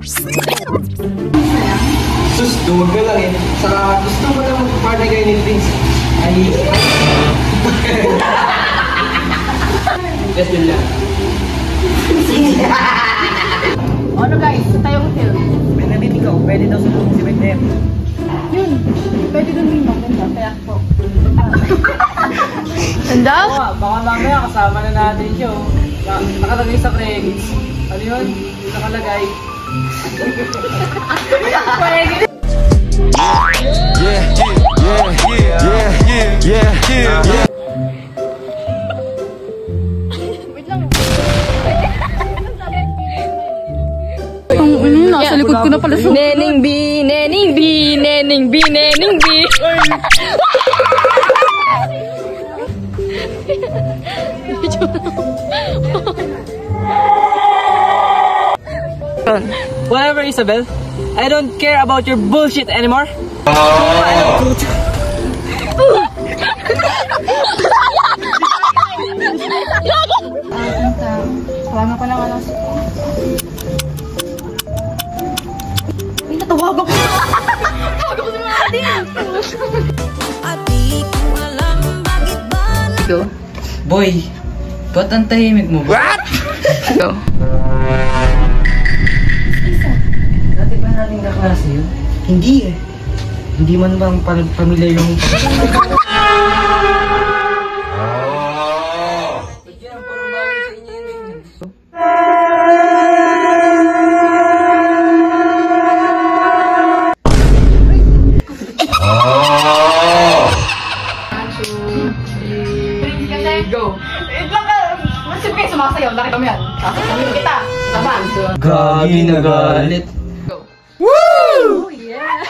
Sus, duwag ka lang eh. Saka gusto mo lang mag-party kayo ni Prince. Yes, yun lang. Ano guys, tayo hotel. May nabit ikaw, pwede daw sa si Bethlehem. Yun, pwede dun rin maganda. Kaya po. Anda? Baka mamaya kasama na natin yun. Nakalagay sa credits. Ano yun? Nakalagay. Nasa likod ko na pala sa Neneng B, Neneng B, Neneng B, Neneng B. Whatever, Isabel. I don't care about your bullshit anymore. Wala pa lang alas. Ay, natawagan ko. Natawagan ko sa mga atin. Go. Boy, ba't ang tahimik mo? What? Go. Dati ba natin kaklase yun? Hindi eh. Hindi man bang pamilya yung... Go. Wait lang ka. Masip kayo sumasayaw. Nakita mo yan. Sasabihin kita. Taban. Gagi na galit. Go. Woo! Oh, yeah.